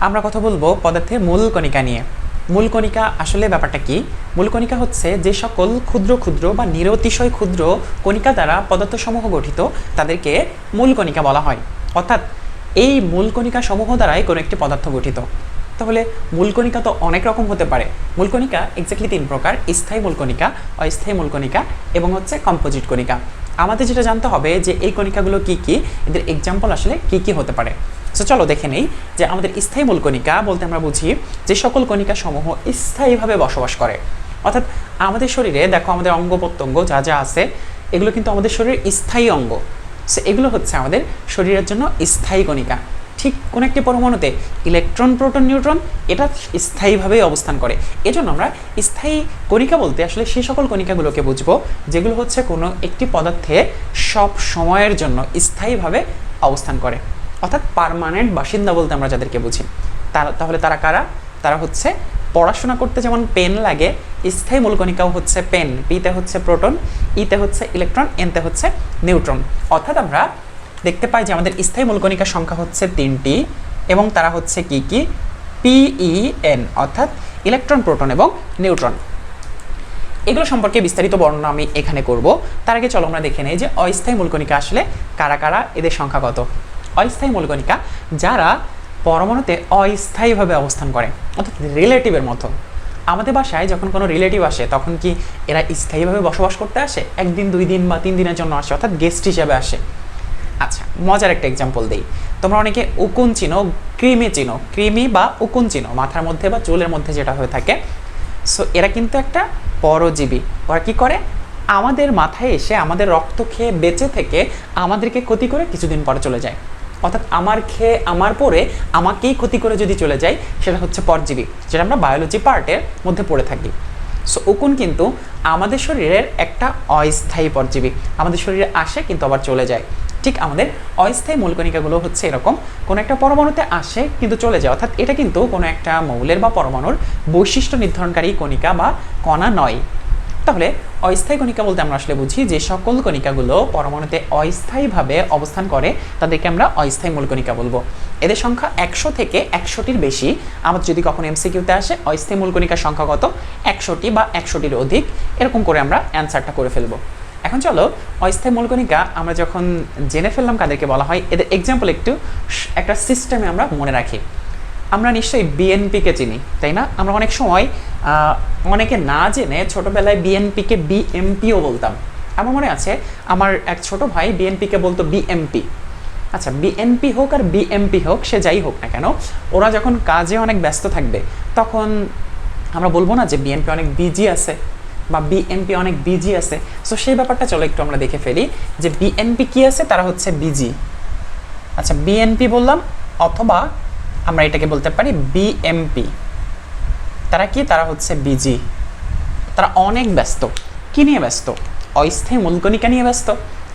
আমরা কথা বলবো পদার্থের মূল কণিকা নিয়ে। মূল কণিকা আসলে ব্যাপারটা কি? মূল কণিকা হচ্ছে যে সকল ক্ষুদ্র ক্ষুদ্র বা নিরতিশয় ক্ষুদ্র কণিকা দ্বারা পদার্থসমূহ গঠিত, তাদেরকে মূল কণিকা বলা হয়। অর্থাৎ এই মূল কণিকা সমূহ দ্বারাই কোনো একটি পদার্থ গঠিত। তাহলে মূল কণিকা তো অনেক রকম হতে পারে। মূল কণিকা এক্স্যাক্টলি 3 প্রকার: স্থায়ী মূল কণিকা, অস্থায়ী মূল কণিকা এবং হচ্ছে কম্পোজিট কণিকা। আমাদের যেটা জানতে হবে যে এই কণিকাগুলো কি কি, এদের এক্সাম্পল আসলে কি কি হতে পারে। সো চলো দেখে নেই যে আমাদের স্থায়ী মূল কণিকা বলতে আমরা বুঝি যে সকল কণিকা সমূহ স্থায়ীভাবে বসবাস করে। অর্থাৎ আমাদের শরীরে দেখো, আমাদের অঙ্গ প্রত্যঙ্গ যা যা আছে এগুলো কিন্তু আমাদের শরীরের স্থায়ী অঙ্গ। সো এগুলো হচ্ছে আমাদের শরীরের জন্য স্থায়ী কণিকা। ঠিক কোনো একটি পরমাণুতে ইলেকট্রন, প্রোটন, নিউট্রন এটা স্থায়ীভাবে অবস্থান করে। এজন্য আমরা স্থায়ী কণিকা বলতে আসলে সেই সকল কণিকাগুলোকে বুঝবো যেগুলো হচ্ছে কোনো একটি পদার্থে সব সময়ের জন্য স্থায়ীভাবে অবস্থান করে। অর্থাৎ পার্মানেন্ট বাসিন্দা বলতে আমরা যাদেরকে বুঝি, তাহলে তারা কারা? তারা হচ্ছে পড়াশোনা করতে যেমন পেন লাগে, স্থায়ী মূল কণিকাও হচ্ছে পেন। পিতে হচ্ছে প্রোটন, ইতে হচ্ছে ইলেকট্রন, এনতে হচ্ছে নিউট্রন। অর্থাৎ আমরা দেখতে পাই যে আমাদের স্থায়ী মূল কণিকার সংখ্যা হচ্ছে 3টি এবং তারা হচ্ছে কি কি? PEN, অর্থাৎ ইলেকট্রন, প্রোটন এবং নিউট্রন। এগুলো সম্পর্কে বিস্তারিত বর্ণনা আমি এখানে করব। তার আগে চলো আমরা দেখে নেই যে অস্থায়ী মূল কণিকা আসলে কারা কারা, এদের সংখ্যা কত। অস্থায়ী মূল কণিকা যারা পরমাণুতে অস্থায়ীভাবে অবস্থান করে, অর্থাৎ রিলেটিভের মতো। আমাদের বাসায় যখন কোনো রিলেটিভ আসে তখন কি এরা স্থায়ীভাবে বসবাস করতে আসে? 1 দিন, 2 দিন বা 3 দিনের জন্য আসে, অর্থাৎ গেস্ট হিসেবে আসে। আচ্ছা, মজার একটা এক্সাম্পল দেই। তোমরা অনেকে উকুন চিনো, ক্রিমি চিনো। ক্রিমি বা উকুন চিনো, মাথার মধ্যে বা চুলের মধ্যে যেটা হয়ে থাকে। সো এরা কিন্তু একটা পরজীবী। ওরা কি করে? আমাদের মাথায় এসে আমাদের রক্ত খেয়ে বেঁচে থেকে আমাদেরকে ক্ষতি করে কিছুদিন পরে চলে যায়। অর্থাৎ আমার খেয়ে আমার পরে আমাকেই ক্ষতি করে যদি চলে যায়, সেটা হচ্ছে পরজীবী, যেটা আমরা বায়োলজি পার্টের মধ্যে পড়ে থাকি। সো উকুন কিন্তু আমাদের শরীরের একটা অস্থায়ী পরজীবী। আমাদের শরীরে আসে কিন্তু আবার চলে যায়। ঠিক আমাদের অস্থায়ী মূল কণিকাগুলো হচ্ছে এরকম, কোনো একটা পরমাণুতে আসে কিন্তু চলে যায়। অর্থাৎ এটা কিন্তু কোনো একটা মৌলের বা পরমাণুর বৈশিষ্ট্য নির্ধারণকারী কণিকা বা কণা নয়। তাহলে অস্থায়ী কণিকা বলতে আমরা আসলে বুঝি যে সকল কণিকাগুলো পরমাণুতে অস্থায়ীভাবে অবস্থান করে তাদেরকে আমরা অস্থায়ী মূল কণিকা বলবো। এদের সংখ্যা 100 থেকে 100টির বেশি। আমার যদি কখনো MCQতে আসে অস্থায়ী মূল কণিকার সংখ্যা কত, 100টি বা 100টির অধিক, এরকম করে আমরা অ্যান্সারটা করে ফেলবো। এখন চলো অস্থায়ী মূল কণিকা আমরা যখন জেনে ফেললাম কাদেরকে বলা হয়, এদের এক্সাম্পল একটা সিস্টেমে আমরা মনে রাখি। আমরা নিশ্চয়ই বিএনপিকে চিনি, তাই না? আমরা অনেক সময় অনেকে না জেনে ছোটবেলায় বিএনপিকে বিএমপিও বলতাম। আমার মনে আছে আমার এক ছোট ভাই বিএনপিকে বলতো বিএমপি। আচ্ছা, বিএনপি হোক আর বিএমপি হোক, সে যাই হোক না কেন, ওরা যখন কাজে অনেক ব্যস্ত থাকবে তখন আমরা বলবো না যে বিএনপি অনেক বিজি আছে বা বিএমপি অনেক বিজি আছে। সো সেই ব্যাপারটা চলো একটু আমরা দেখে ফেলি যে বিএনপি কি আছে, তারা হচ্ছে বিজি। আচ্ছা, বিএনপি বললাম, অথবা আমরা এটাকে বলতে পারি বিএমপি। তারা কি? তারা হচ্ছে বিজি। তারা অনেক ব্যস্ত। কি নিয়ে ব্যস্ত? অস্থায়ী মূল কণিকা নিয়ে ব্যস্ত।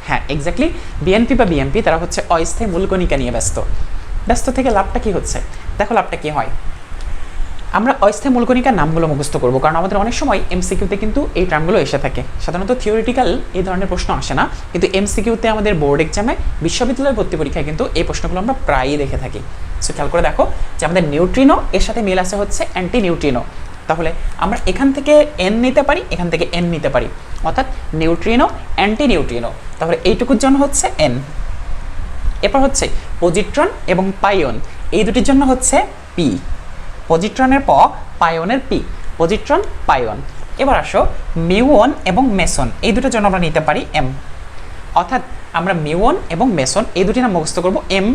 হ্যাঁ, এক্স্যাক্টলি, বিএনপি বা বিএমপি তারা হচ্ছে অস্থায়ী মূল কণিকা নিয়ে ব্যস্ত। ব্যস্ত থেকে লাভটা কি হচ্ছে? দেখো লাভটা কি হয়। আমরা অস্থায়ী মূল কণিকার নামগুলো মুখস্থ করবো, কারণ আমাদের অনেক সময় MCQতে কিন্তু এই টার্মগুলো এসে থাকে। সাধারণত থিওরিটিক্যাল এই ধরনের প্রশ্ন আসে না, কিন্তু MCQতে আমাদের বোর্ড এক্সামে, বিশ্ববিদ্যালয় ভর্তি পরীক্ষায় কিন্তু এই প্রশ্নগুলো আমরা প্রায়ই দেখে থাকি। সো খেয়াল করে দেখো যে আমাদের নিউট্রিনো এর সাথে মিল আছে হচ্ছে অ্যান্টি নিউট্রিনো। তাহলে আমরা এখান থেকে N নিতে পারি, এখান থেকে N নিতে পারি, অর্থাৎ নিউট্রিনো, অ্যান্টি নিউট্রিনো। তাহলে এইটুকুর জন্য হচ্ছে N। এরপর হচ্ছে পজিট্রন এবং পাইওন, এই দুটির জন্য হচ্ছে P। পজিট্রনের প, পাইওনের পি। পজিট্রন, পাইওন। এবার আসো মিউন এবং মেসন, এই দুটোর জন্য আমরা নিতে পারি M। অর্থাৎ আমরা মিউন এবং মেসন এই দুটি নাম মুখস্থ করবো M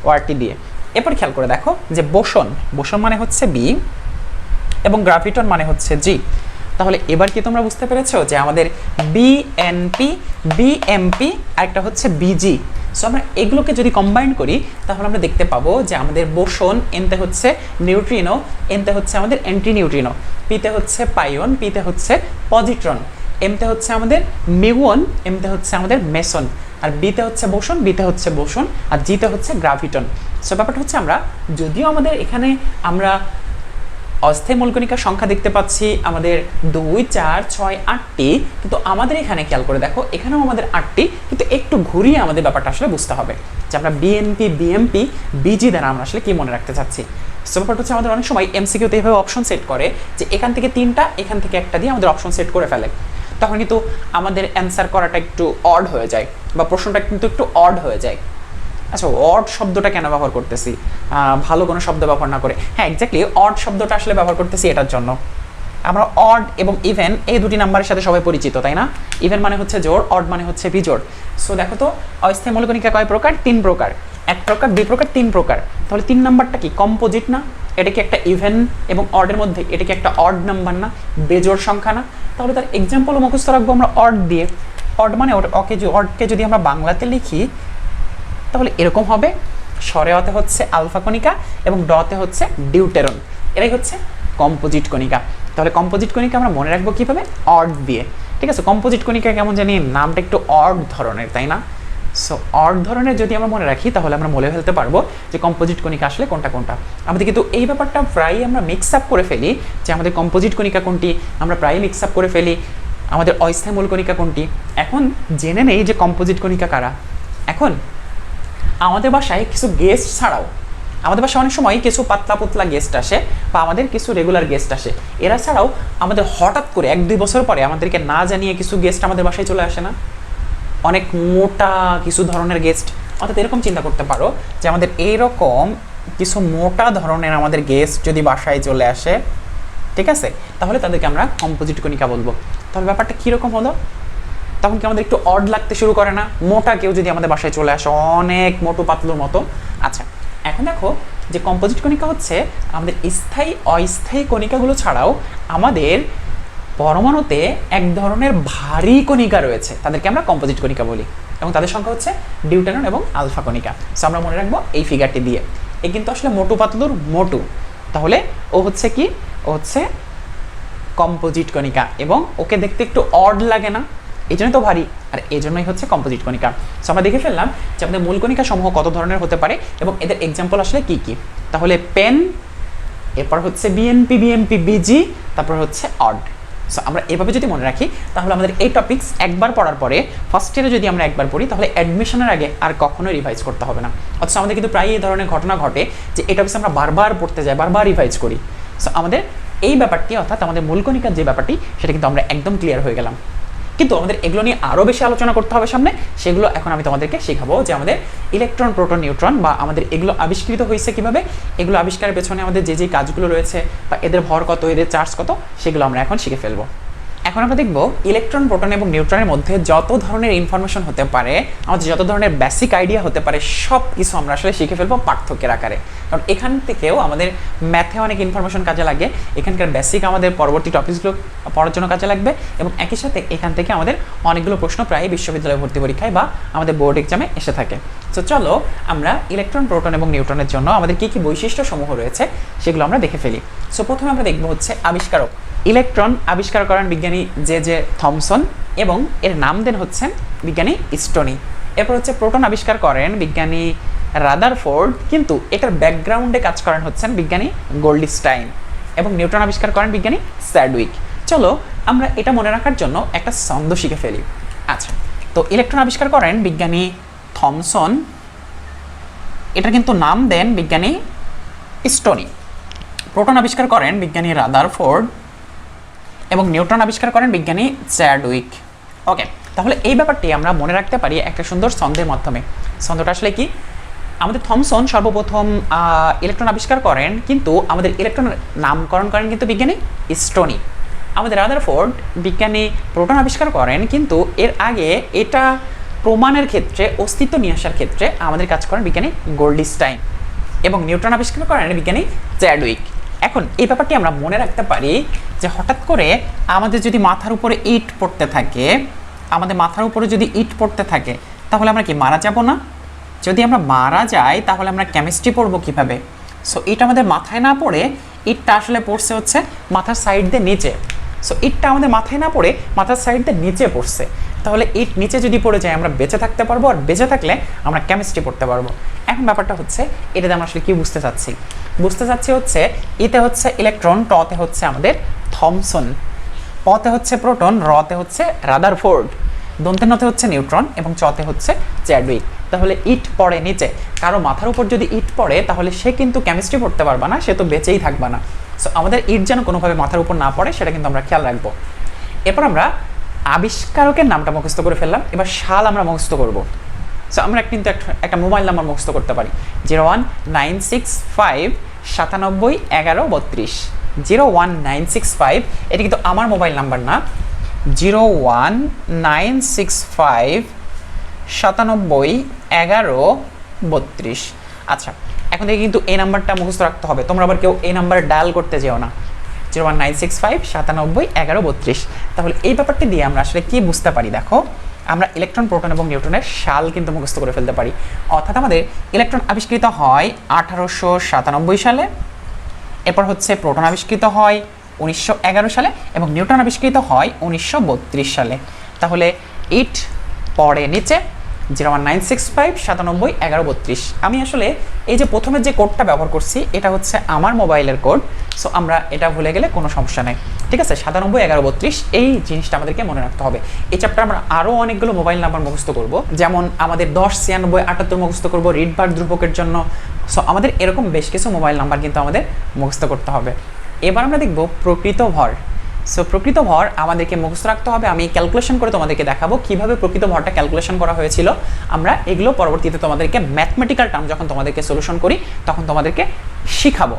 ওয়ার্ডটি দিয়ে। এরপর খেয়াল করে দেখো যে বোসন, বোসন মানে হচ্ছে B এবং গ্রাফিটন মানে হচ্ছে G। তাহলে এবার কি তোমরা বুঝতে পেরেছো যে আমাদের বিএনপি, বিএমপি আর একটা হচ্ছে বিজি। সো আমরা এগুলোকে যদি কম্বাইন করি তাহলে আমরা দেখতে পাবো যে আমাদের বোসন, এনতে হচ্ছে নিউট্রিনো, এনতে হচ্ছে আমাদের অ্যান্টি নিউট্রিনো, পিতে হচ্ছে পাইওন, পিতে হচ্ছে পজিট্রন, এমতে হচ্ছে আমাদের মিউন, এমতে হচ্ছে আমাদের মেসন, আর বিতে হচ্ছে বোসন, বিতে হচ্ছে বোসন, আর জিতে হচ্ছে গ্রাভিটন। সো ব্যাপারটা হচ্ছে আমরা যদিও আমাদের এখানে আমরা অস্থায়ী মূলকণিকার সংখ্যা দেখতে পাচ্ছি আমাদের 2 4 6 8টি, কিন্তু আমাদের এখানে খেয়াল করে দেখো এখানেও আমাদের 8টি, কিন্তু একটু ঘুরিয়ে আমাদের ব্যাপারটা আসলে বুঝতে হবে যে আমরা বিএনপি বিএমপি বিজি দ্বারা আমরা আসলে কি মনে রাখতে চাচ্ছি। সো ব্যাপারটা হচ্ছে আমাদের অনেক সময় এমসিকিউতে এইভাবে অপশন সেট করে যে এখান থেকে 3টা এখান থেকে একটা দিয়ে আমাদের অপশন সেট করে ফেলে, তখন কিন্তু আমাদের অ্যান্সার করাটা একটু অড হয়ে যায় বা প্রশ্নটা কিন্তু একটু অড হয়ে যায়। আচ্ছা, অড শব্দটা কেন ব্যবহার করতেছি, ভালো কোনো শব্দ ব্যবহার না করে? হ্যাঁ, এক্স্যাক্টলি অড শব্দটা আসলে ব্যবহার করতেছি এটার জন্য। আমরা অড এবং ইভেন এই দুটি নাম্বারের সাথে সবাই পরিচিত, তাই না? ইভেন মানে হচ্ছে জোড়, অড মানে হচ্ছে বিজোড়। সো দেখো তো অস্থায়ী মূলকণিকা কয় প্রকার? 3 প্রকার। 1 প্রকার, 2 প্রকার, 3 প্রকার। তাহলে 3 নাম্বারটা কি কম্পোজিট না? এটা কি একটা ইভেন এবং অডের মধ্যে? এটা কি একটা অড নাম্বার না? বেজোড় সংখ্যা না? তাহলে তার এক্সাম্পলও মুখস্থ রাখবো আমরা অড দিয়ে। অড মানে অডকে যদি আমরা বাংলাতে লিখি তাহলে এরকম হবে, স্বরে অতে হচ্ছে আলফা কণিকা এবং ডতে হচ্ছে ডিউটেরন, এরাই হচ্ছে কম্পোজিট কণিকা। তাহলে কম্পোজিট কণিকা আমরা মনে রাখবো কিভাবে? অড দিয়ে। ঠিক আছে, কম্পোজিট কণিকা কেমন জানি নামটা একটু অড ধরনের, তাই না? সো অড ধরনের যদি আমরা মনে রাখি তাহলে আমরা বলে ফেলতে পারবো যে কম্পোজিট কণিকা আসলে কোনটা কোনটা। আমাদের কিন্তু এই ব্যাপারটা প্রায়ই আমরা মিক্স আপ করে ফেলি যে আমাদের কম্পোজিট কণিকা কোনটি, আমরা প্রায়ই মিক্স আপ করে ফেলি আমাদের অস্থায়ী মূলকণিকা কোনটি। এখন জেনে নেই যে কম্পোজিট কণিকা কারা। এখন আমাদের বাসায় কিছু গেস্ট ছাড়াও আমাদের বাসায় অনেক সময় কিছু পাতলা পুতলা গেস্ট আসে বা আমাদের কিছু রেগুলার গেস্ট আসে, এরা ছাড়াও আমাদের হঠাৎ করে 1-2 বছর পরে আমাদেরকে না জানিয়ে কিছু গেস্ট আমাদের বাসায় চলে আসে না? অনেক মোটা কিছু ধরনের গেস্ট। অর্থাৎ এরকম চিন্তা করতে পারো যে আমাদের এইরকম কিছু মোটা ধরনের আমাদের গেস্ট যদি বাসায় চলে আসে, ঠিক আছে, তাহলে তাদেরকে আমরা কম্পোজিট কণিকা বলবো। তাহলে ব্যাপারটা কীরকম হলো? তখন কি আমাদের একটু অড লাগতে শুরু করে না? মোটা কেউ যদি আমাদের বাসায় চলে আসে, অনেক মোটু পাতলুর মতো। আচ্ছা, এখন দেখো যে কম্পোজিট কণিকা হচ্ছে আমাদের স্থায়ী অস্থায়ী কণিকাগুলো ছাড়াও আমাদের পরমাণুতে এক ধরনের ভারী কণিকা রয়েছে, তাদেরকে আমরা কম্পোজিট কণিকা বলি, এবং তাদের সংখ্যা হচ্ছে ডিউটেরন এবং আলফা কণিকা। সো আমরা মনে রাখবো এই ফিগারটি দিয়ে। এ কিন্তু আসলে মোটু পাতলুর মোটু, তাহলে ও হচ্ছে কি? ও হচ্ছে কম্পোজিট কণিকা, এবং ওকে দেখতে একটু অড লাগে না? এই জন্যই তো ভারী, আর এই জন্যই হচ্ছে কম্পোজিট কণিকা। সো আমরা দেখে ফেললাম যে আমাদের মূল কণিকা সমূহ কত ধরনের হতে পারে এবং এদের এক্সাম্পল আসলে কি কি। তাহলে পেন, এরপর হচ্ছে বিএনপি বিএমপি বিজি, তারপর হচ্ছে অড। সো আমরা এভাবে যদি মনে রাখি তাহলে আমাদের এই টপিকস একবার পড়ার পরে ফার্স্ট ইয়ারে যদি আমরা একবার পড়ি তাহলে অ্যাডমিশনের আগে আর কখনোই রিভাইজ করতে হবে না। অথচ আমাদের কিন্তু প্রায় এই ধরনের ঘটনা ঘটে যে এই টপিকস আমরা বারবার পড়তে যাই, বারবার রিভাইজ করি। সো আমাদের এই ব্যাপারটি, অর্থাৎ আমাদের মূল কণিকার যে ব্যাপারটি, সেটা কিন্তু আমরা একদম ক্লিয়ার হয়ে গেলাম। কিন্তু আমাদের এগুলো নিয়ে আরও বেশি আলোচনা করতে হবে সামনে, সেগুলো এখন আমি তোমাদেরকে শেখাবো যে আমাদের ইলেকট্রন প্রোটন নিউট্রন বা আমাদের এগুলো আবিষ্কৃত হয়েছে কীভাবে, এগুলো আবিষ্কারের পেছনে আমাদের যে যে কাজগুলো রয়েছে বা এদের ভর কত, এদের চার্জ কত, সেগুলো আমরা এখন শিখে ফেলবো। এখন আমরা দেখব ইলেকট্রন প্রোটন এবং নিউট্রনের মধ্যে যত ধরনের ইনফরমেশন হতে পারে, আমাদের যত ধরনের বেসিক আইডিয়া হতে পারে, সব কিছু আমরা আসলে শিখে ফেলবো পার্থক্যের আকারে। কারণ এখান থেকেও আমাদের ম্যাথে অনেক ইনফরমেশন কাজে লাগে, এখানকার বেসিক আমাদের পরবর্তী টপিকসগুলো পড়ার জন্য কাজে লাগবে, এবং একই সাথে এখান থেকে আমাদের অনেকগুলো প্রশ্ন প্রায় বিশ্ববিদ্যালয় ভর্তি পরীক্ষায় বা আমাদের বোর্ড এক্সামে এসে থাকে। তো চলো আমরা ইলেকট্রন প্রোটন এবং নিউট্রনের জন্য আমাদের কী কী বৈশিষ্ট্য সমূহ রয়েছে সেগুলো আমরা দেখে ফেলি। সো প্রথমে আমরা দেখবো হচ্ছে আবিষ্কারক। ইলেকট্রন আবিষ্কার করেন বিজ্ঞানী জে থমসন এবং এর নাম দেন হচ্ছেন বিজ্ঞানী স্টোনি। এরপর হচ্ছে প্রোটন আবিষ্কার করেন বিজ্ঞানী রাদারফোর্ড, কিন্তু এটার ব্যাকগ্রাউন্ডে কাজ করেন হচ্ছেন বিজ্ঞানী গোল্ডস্টাইন, এবং নিউট্রন আবিষ্কার করেন বিজ্ঞানী স্যাডউইক। চলো আমরা এটা মনে রাখার জন্য একটা ছন্দ শিখে ফেলি। আচ্ছা, তো ইলেকট্রন আবিষ্কার করেন বিজ্ঞানী থমসন, এটা কিন্তু নাম দেন বিজ্ঞানী স্টোনি। প্রোটন আবিষ্কার করেন বিজ্ঞানী রাদারফোর্ড এবং নিউট্রন আবিষ্কার করেন বিজ্ঞানী চ্যাডউইক। ওকে, তাহলে এই ব্যাপারটি আমরা মনে রাখতে পারি একটা সুন্দর ছন্দের মাধ্যমে। ছন্দটা আসলে কি? আমাদের থমসন সর্বপ্রথম ইলেকট্রন আবিষ্কার করেন, কিন্তু আমাদের ইলেকট্রনের নামকরণ করেন কিন্তু বিজ্ঞানী স্টোনি। আমাদের রাদারফোর্ড বিজ্ঞানী প্রোটন আবিষ্কার করেন, কিন্তু এর আগে এটা প্রমাণের ক্ষেত্রে, অস্তিত্ব নিয়ে আসার ক্ষেত্রে আমাদের কাজ করেন বিজ্ঞানী গোল্ডস্টাইন, এবং নিউট্রন আবিষ্কার করেন বিজ্ঞানী চ্যাডউইক। এখন এই ব্যাপারটি আমরা মনে রাখতে পারি যে হঠাৎ করে আমাদের যদি মাথার উপরে ইট পড়তে থাকে, আমাদের মাথার উপরে যদি ইট পড়তে থাকে তাহলে আমরা কি মারা যাব না? যদি আমরা মারা যাই তাহলে আমরা কেমিস্ট্রি পড়বো কীভাবে? সো ইট আমাদের মাথায় না পড়ে, ইটটা আসলে পড়ছে হচ্ছে মাথার সাইড দিয়ে নিচে। সো ইটটা আমাদের মাথায় না পড়ে মাথার সাইড দিয়ে নিচে পড়ছে, তাহলে ইট নিচে যদি পড়ে যায় আমরা বেঁচে থাকতে পারবো, আর বেঁচে থাকলে আমরা কেমিস্ট্রি পড়তে পারবো। এখন ব্যাপারটা হচ্ছে এটাতে আমরা আসলে কি বুঝতে চাচ্ছি? বুঝতে চাচ্ছি হচ্ছে ইতে হচ্ছে ইলেকট্রন, টতে হচ্ছে আমাদের থমসন, পতে হচ্ছে প্রোটন, রতে হচ্ছে রাদারফোর্ড, দন্তে নতে হচ্ছে নিউট্রন এবং চতে হচ্ছে চ্যাডউইক। তাহলে ইট পড়ে নিচে, কারো মাথার উপর যদি ইট পড়ে তাহলে সে কিন্তু কেমিস্ট্রি পড়তে পারবে না, সে তো বেঁচেই থাকবে না। সো আমাদের ইট যেন কোনোভাবে মাথার উপর না পড়ে সেটা কিন্তু আমরা খেয়াল রাখবো। এরপর আমরা আবিষ্কারকের নামটা মুখস্থ করে ফেললাম, এবার সাল আমরা মুখস্থ করব। সো আমরা কিন্তু একটা মোবাইল নাম্বার মুখস্থ করতে পারি, 01965 97 11 32। 01965 এটা কিন্তু আমার মোবাইল নাম্বার না, 01965 97 11 32। আচ্ছা, এখন থেকে কিন্তু এই নাম্বারটা মুখস্থ রাখতে হবে, তোমরা আবার কেউ এই নাম্বার ডায়াল করতে যেও না, 01965 97 11 32। তাহলে এই ব্যাপারটি দিয়ে আমরা আসলে কি বুঝতে পারি, দেখো আমরা ইলেকট্রন, প্রোটন এবং নিউট্রনের সাল কিন্তু মুখস্থ করে ফেলতে পারি। অর্থাৎ আমাদের ইলেকট্রন আবিষ্কৃত হয় 1897 সালে, এরপর হচ্ছে প্রোটন আবিষ্কৃত হয় 1911 সালে এবং নিউট্রন আবিষ্কৃত হয় 1932 সালে। তাহলে ইট পড়ে নিচে, 01965 97 11 32। আমি আসলে এই যে প্রথমে যে কোডটা ব্যবহার করছি এটা হচ্ছে আমার মোবাইলের কোড, সো আমরা এটা ভুলে গেলে কোনো সমস্যা নেই, ঠিক আছে। 97 11 32 এই জিনিসটা আমাদেরকে মনে রাখতে হবে। এই চ্যাপ্টার আমরা আরও অনেকগুলো মোবাইল নাম্বার মুখস্থ করব, যেমন আমাদের 10 96 78 মুখস্থ করব রিডবার ধ্রুবকের জন্য। সো আমাদের এরকম বেশ কিছু মোবাইল নাম্বার কিন্তু আমাদের মুখস্থ করতে হবে। এবার আমরা দেখব প্রকৃত ভর। সো প্রকৃত ভর আমাদেরকে মুখস্থ রাখতে হবে। আমি ক্যালকুলেশন করে তোমাদেরকে দেখাবো কিভাবে প্রকৃত ভরটা ক্যালকুলেশন করা হয়েছিল। আমরা এগুলো পরবর্তীতে তোমাদেরকে ম্যাথমেটিক্যাল টার্ম যখন তোমাদেরকে সলিউশন করি তখন তোমাদেরকে শিখাবো।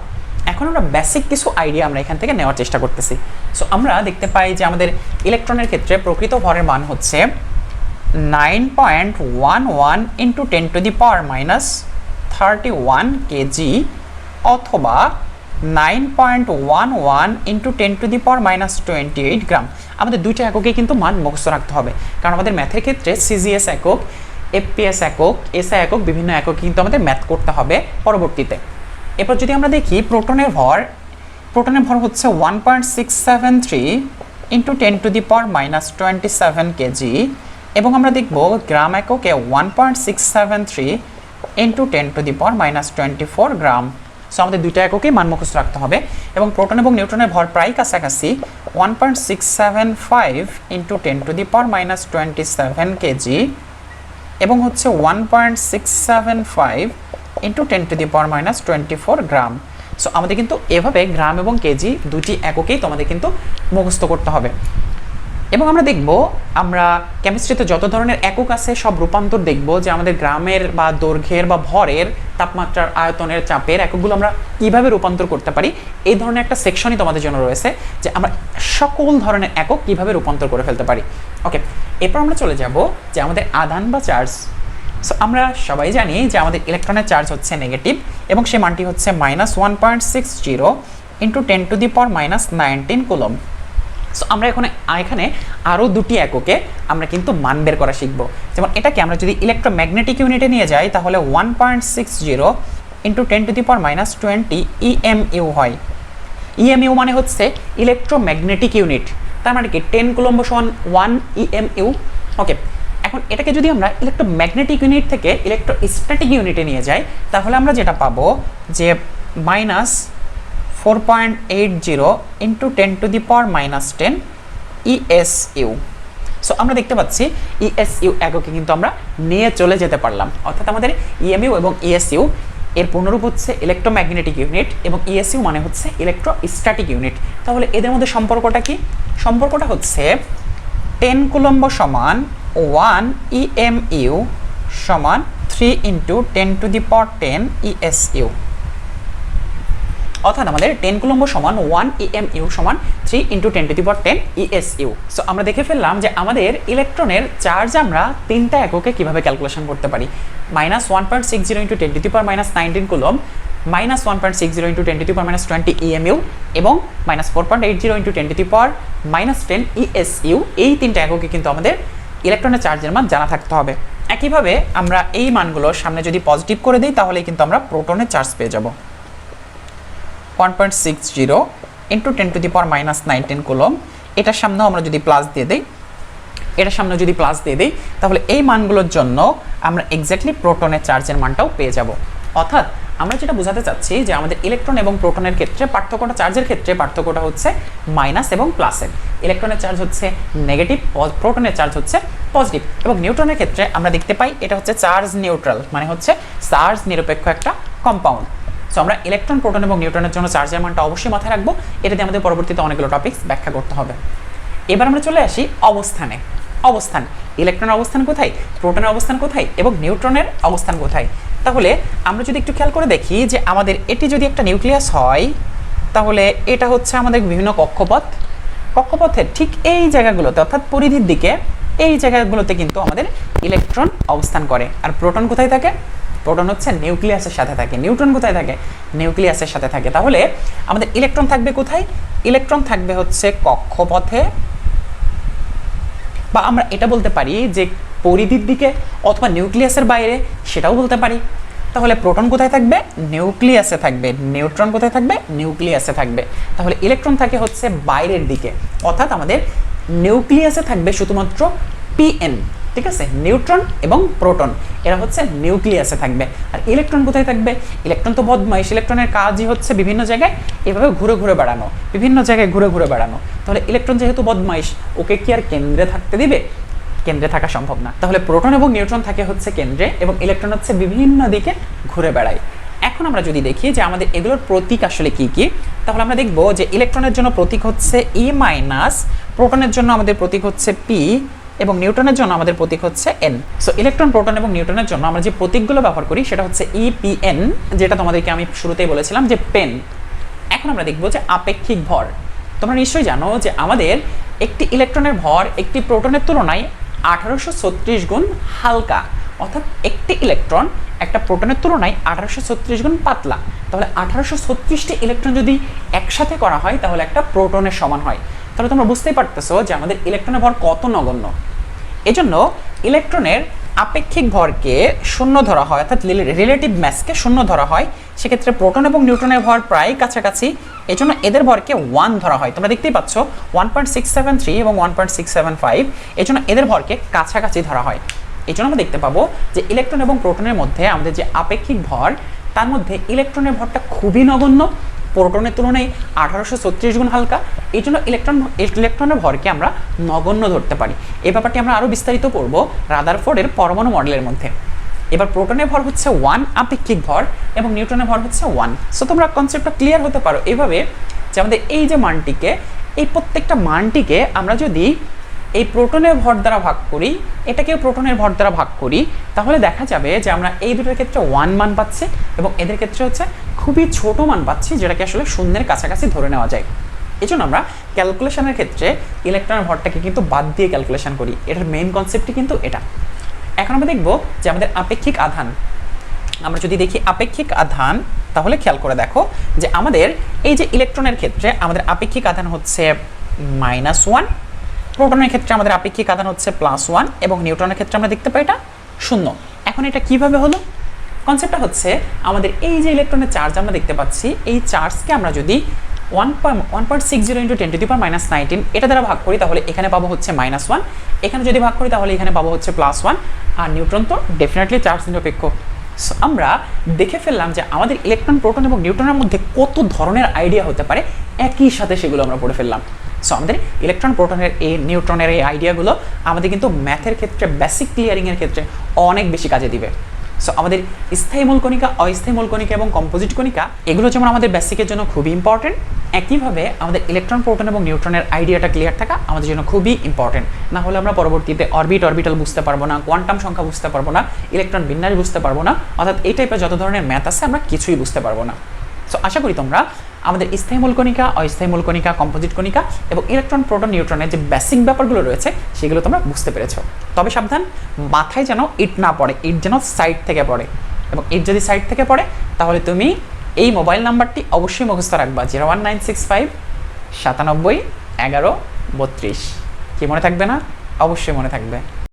এখন আমরা বেসিক কিছু আইডিয়া আমরা এখান থেকে নেওয়ার চেষ্টা করতেছি। সো আমরা দেখতে পাই যে আমাদের ইলেকট্রনের ক্ষেত্রে প্রকৃত ভরের মান হচ্ছে 9.11 × 10⁻³ কেজি অথবা 9.11 × 10⁻28 গ্রাম। আমাদের দুইটা এককে কিন্তু মান মুখস্থ রাখতে হবে, কারণ আমাদের ম্যাথের ক্ষেত্রে সিজিএস একক, এফপিএস একক, এসআই একক, বিভিন্ন একক কিন্তু আমাদের ম্যাথ করতে হবে পরবর্তীতে। এরপর যদি আমরা দেখি প্রোটনের ভর হচ্ছে 1.673 × 10⁻27 কেজি এবং আমরা দেখব গ্রাম এককে 1.673 × 10⁻24 গ্রাম। সো আমাদের দুইটা এককে মান মুখস্থ রাখতে হবে এবং প্রোটন এবং নিউট্রনের ভর প্রায় কাছাকাছি, 1.675 × 10⁻27 কেজি এবং হচ্ছে 1.675 × 10⁻24 গ্রাম। সো আমাদের কিন্তু এভাবে গ্রাম এবং কেজি দুটি এককেই তোমাদের কিন্তু মুখস্থ করতে হবে। এবং আমরা দেখব, আমরা কেমিস্ট্রিতে যত ধরনের একক আছে সব রূপান্তর দেখব, যে আমাদের গ্রামের বা দৈর্ঘ্যের বা ভরের, তাপমাত্রার, আয়তনের, চাপের এককগুলো আমরা কিভাবে রূপান্তর করতে পারি। এই ধরনের একটা সেকশনই তোমাদের জন্য রয়েছে যে আমরা সকল ধরনের একক কিভাবে রূপান্তর করে ফেলতে পারি। ওকে, এরপর আমরা চলে যাব যে আমাদের আধান বা চার্জ। সো আমরা সবাই জানি যে আমাদের ইলেকট্রনের চার্জ হচ্ছে নেগেটিভ এবং সে মানটি হচ্ছে -1.60 × 10⁻19 কুলম। সো আমরা এখানে আরও দুটি এককে আমরা কিন্তু মান বের করা শিখব। যেমন এটাকে আমরা যদি ইলেকট্রোম্যাগনেটিক ইউনিটে নিয়ে যাই তাহলে 1.60 × 10⁻20 EMU হয়। EMU মানে হচ্ছে ইলেকট্রোম্যাগনেটিক ইউনিট, তার মানে কি 10 কুলম্ব সমান 1 EMU। ওকে, এখন এটাকে যদি আমরা ইলেকট্রোম্যাগনেটিক ইউনিট থেকে ইলেকট্রোস্ট্যাটিক ইউনিটে নিয়ে যাই তাহলে আমরা যেটা পাবো যে -4.80 × 10⁻10 ESU। সো আমরা দেখতে পাচ্ছি ESU এককে কিন্তু আমরা নিয়ে চলে যেতে পারলাম। অর্থাৎ আমাদের EMU এবং ESU এর পূর্ণরূপ হচ্ছে ইলেকট্রোম্যাগনেটিক ইউনিট এবং ESU মানে হচ্ছে ইলেকট্রোস্ট্যাটিক ইউনিট। তাহলে এদের মধ্যে সম্পর্কটা কি? সম্পর্কটা হচ্ছে 10 কুলম্ব সমান 1 EMU সমান 3 × 10⁻10 ESU। অর্থাৎ আমাদের 10 কুলম্ব সমান 1 EMU সমান 3 × 10⁻10 ESU। সো আমরা দেখে ফেললাম যে আমাদের ইলেকট্রনের চার্জ আমরা তিনটা এককে কিভাবে ক্যালকুলেশন করতে পারি। -1.60 × 10⁻19 কুলম, -1.60 × 10⁻20 EMU এবং -4.80 × 10⁻10 ESU। এই তিনটা এককে কিন্তু আমাদের ইলেকট্রনের চার্জের মান জানা থাকতে হবে। একইভাবে আমরা এই মানগুলো সামনে যদি পজিটিভ করে দিই তাহলে কিন্তু আমরা প্রোটনের চার্জ পেয়ে যাব 1.60 × 10⁻19 কুলম। এটার সামনেও আমরা যদি প্লাস দিয়ে দিই, তাহলে এই মানগুলোর জন্য আমরা এক্স্যাক্টলি প্রোটনের চার্জের মানটাও পেয়ে যাব। অর্থাৎ আমরা যেটা বোঝাতে চাচ্ছি যে আমাদের ইলেকট্রন এবং প্রোটনের ক্ষেত্রে পার্থক্যটা, চার্জের ক্ষেত্রে পার্থক্যটা হচ্ছে মাইনাস এবং প্লাসের। ইলেকট্রনের চার্জ হচ্ছে নেগেটিভ, প্রোটনের চার্জ হচ্ছে পজিটিভ। এবং নিউট্রনের ক্ষেত্রে আমরা দেখতে পাই এটা হচ্ছে চার্জ নিউট্রাল, মানে হচ্ছে চার্জ নিরপেক্ষ একটা কম্পাউন্ড। সো আমরা ইলেকট্রন, প্রোটন এবং নিউট্রনের জন্য চার্জের মানটা অবশ্যই মাথায় রাখবো, এটাতে আমাদের পরবর্তীতে অনেকগুলো টপিকস ব্যাখ্যা করতে হবে। এবার আমরা চলে আসি অবস্থানে। অবস্থান, ইলেকট্রনের অবস্থান কোথায়, প্রোটনের অবস্থান কোথায় এবং নিউট্রনের অবস্থান কোথায়। তাহলে আমরা যদি একটু খেয়াল করে দেখি যে আমাদের এটি যদি একটা নিউক্লিয়াস হয়, তাহলে এটা হচ্ছে আমাদের বিভিন্ন কক্ষপথ, কক্ষপথের ঠিক এই জায়গাগুলোতে অর্থাৎ পরিধির দিকে এই জায়গাগুলোতে কিন্তু আমাদের ইলেকট্রন অবস্থান করে। আর প্রোটন কোথায় থাকে, প্রোটন হচ্ছে নিউক্লিয়াসের সাথে থাকে। নিউট্রন কোথায় থাকে, নিউক্লিয়াসের সাথে থাকে। তাহলে আমাদের ইলেকট্রন থাকবে কোথায়, ইলেকট্রন থাকবে হচ্ছে কক্ষপথে, বা আমরা এটা বলতে পারি যে পরিধির দিকে অথবা নিউক্লিয়াসের বাইরে, সেটাও বলতে পারি। তাহলে প্রোটন কোথায় থাকবে, নিউক্লিয়াসে থাকবে। নিউট্রন কোথায় থাকবে, নিউক্লিয়াসে থাকবে। তাহলে ইলেকট্রন থাকে হচ্ছে বাইরের দিকে, অর্থাৎ আমাদের নিউক্লিয়াসে থাকবে শুধুমাত্র পিএন, ঠিক আছে। নিউট্রন এবং প্রোটন এরা হচ্ছে নিউক্লিয়াসে থাকবে। আর ইলেকট্রন কোথায় থাকবে, ইলেকট্রন তো বদমাইশ, ইলেকট্রনের কাজই হচ্ছে বিভিন্ন জায়গায় এভাবে ঘুরে ঘুরে বেড়ানো, বিভিন্ন জায়গায় ঘুরে ঘুরে বেড়ানো। তাহলে ইলেকট্রন যেহেতু বদমাইশ, ওকে কি আর কেন্দ্রে থাকতে দিবে, কেন্দ্রে থাকা সম্ভব না। তাহলে প্রোটন এবং নিউট্রন থাকে হচ্ছে কেন্দ্রে এবং ইলেকট্রন হচ্ছে বিভিন্ন দিকে ঘুরে বেড়ায়। এখন আমরা যদি দেখি যে আমাদের এগুলোর প্রতীক আসলে কি কি, তাহলে আমরা দেখব যে ইলেকট্রনের জন্য প্রতীক হচ্ছে ই মাইনাস, প্রোটনের জন্য আমাদের প্রতীক হচ্ছে পি এবং নিউট্রনের জন্য আমাদের প্রতীক হচ্ছে এন। সো ইলেকট্রন, প্রোটন এবং নিউট্রনের জন্য আমরা যে প্রতীকগুলো ব্যবহার করি সেটা হচ্ছে ইপিএন, যেটা তোমাদেরকে আমি শুরুতেই বলেছিলাম যে পেন। এখন আমরা দেখব যে আপেক্ষিক ভর। তোমরা নিশ্চয়ই জানো যে আমাদের একটি ইলেকট্রনের ভর একটি প্রোটনের তুলনায় 1836 গুণ হালকা, অর্থাৎ একটি ইলেকট্রন একটা প্রোটনের তুলনায় 1836 গুণ পাতলা। তাহলে 1836টি ইলেকট্রন যদি একসাথে করা হয় তাহলে একটা প্রোটনের সমান হয়। তাহলে তোমরা বুঝতেই পারতেছো যে আমাদের ইলেকট্রনের ভর কত নগণ্য। এজন্য ইলেকট্রনের আপেক্ষিক ভরকে শূন্য ধরা হয়, অর্থাৎ রিলেটিভ ম্যাসকে শূন্য ধরা হয়। সেক্ষেত্রে প্রোটন এবং নিউট্রনের ভর প্রায় কাছাকাছি, এজন্য এদের ভরকে 1 ধরা হয়। তোমরা দেখতেই পাচ্ছ 1.673 এবং 1.675, এজন্য এদের ভরকে কাছাকাছি ধরা হয়। এই জন্য আমরা দেখতে পাবো যে ইলেকট্রন এবং প্রোটনের মধ্যে আমাদের যে আপেক্ষিক ভর, তার মধ্যে ইলেকট্রনের ভরটা খুবই নগণ্য, প্রোটনের তুলনায় 1836 গুণ হালকা। এই জন্য ইলেকট্রনের ভরকে আমরা নগণ্য ধরতে পারি। এই ব্যাপারটি আমরা আরও বিস্তারিত পড়ব রাদারফোর্ডের পরমাণু মডেলের মধ্যে। এবার প্রোটনের ভর হচ্ছে 1 আপেক্ষিক ভর এবং নিউট্রনের ভর হচ্ছে 1। সো তোমরা কনসেপ্টটা ক্লিয়ার হতে পারো এভাবে যে আমাদের এই যে মানটিকে, এই প্রত্যেকটা মানটিকে আমরা যদি এই প্রোটনের ভর দ্বারা ভাগ করি, এটাকেও প্রোটনের ভর দ্বারা ভাগ করি, তাহলে দেখা যাবে যে আমরা এই দুটোর ক্ষেত্রে 1 মান পাচ্ছি এবং এদের ক্ষেত্রে হচ্ছে খুবই ছোট মান পাচ্ছি, যেটাকে আসলে শূন্যের কাছাকাছি ধরে নেওয়া যায়। এই জন্য আমরা ক্যালকুলেশনের ক্ষেত্রে ইলেকট্রনের ভরটাকে কিন্তু বাদ দিয়ে ক্যালকুলেশন করি। এটার মেইন কনসেপ্টই কিন্তু এটা। এখন আমরা দেখব যে আমাদের আপেক্ষিক আধান। আমরা যদি দেখি আপেক্ষিক আধান, তাহলে খেয়াল করে দেখো যে আমাদের এই যে ইলেকট্রনের ক্ষেত্রে আমাদের আপেক্ষিক আধান হচ্ছে -1, প্রোটনের ক্ষেত্রে আমাদের আপেক্ষিক আধান হচ্ছে +1 এবং নিউট্রনের ক্ষেত্রে আমরা দেখতে পাই এটা 0। এখন এটা কিভাবে হলো? কনসেপ্টটা হচ্ছে আমাদের এই যে ইলেকট্রনের চার্জ আমরা দেখতে পাচ্ছি, এই চার্জকে আমরা যদি 1.60 × 10⁻⁻19 এটা দ্বারা ভাগ করি তাহলে এখানে পাবো হচ্ছে -1, এখানে যদি ভাগ করি তাহলে এখানে পাবো হচ্ছে +1। আর নিউট্রন তো ডেফিনেটলি চার্জ নিরপেক্ষ। সো আমরা দেখে ফেললাম যে আমাদের ইলেকট্রন, প্রোটন এবং নিউট্রনের মধ্যে কত ধরনের আইডিয়া হতে পারে, একই সাথে সেগুলো আমরা পড়ে ফেললাম। সো আমাদের ইলেকট্রন, প্রোটনের, এই নিউট্রনের এই আইডিয়াগুলো আমাদের কিন্তু ম্যাথের ক্ষেত্রে, বেসিক ক্লিয়ারিংয়ের ক্ষেত্রে অনেক বেশি কাজে দিবে। সো আমাদের স্থায়ী মূল কণিকা, অস্থায়ী মূল কণিকা এবং কম্পোজিট কণিকা এগুলো যেমন আমাদের বেসিকের জন্য খুবই ইম্পর্টেন্ট, একইভাবে আমাদের ইলেকট্রন, প্রোটন এবং নিউট্রনের আইডিয়াটা ক্লিয়ার থাকা আমাদের জন্য খুবই ইম্পর্টেন্ট। না হলে আমরা পরবর্তীতে অরবিটাল বুঝতে পারবো না, কোয়ান্টাম সংখ্যা বুঝতে পারবো না, ইলেকট্রন বিন্যাস বুঝতে পারবো না, অর্থাৎ এই টাইপের যত ধরনের ম্যাথ আছে আমরা কিছুই বুঝতে পারবো না। সো আশা করি তোমরা আমাদের স্থায়ী মূল কণিকা, অস্থায়ী মূল কণিকা, কম্পোজিট কণিকা এবং ইলেকট্রন, প্রোটন, নিউট্রনের যে বেসিক ব্যাপারগুলো রয়েছে সেগুলো তোমরা বুঝতে পেরেছো। তবে সাবধান, মাথায় যেন ইট না পড়ে, ইট যেন সাইড থেকে পড়ে, এবং ইট যদি সাইড থেকে পড়ে তাহলে তুমি এই মোবাইল নাম্বারটি অবশ্যই মুখস্থ রাখবা, 01965 97 11 32। কি মনে থাকবে না? অবশ্যই মনে থাকবে।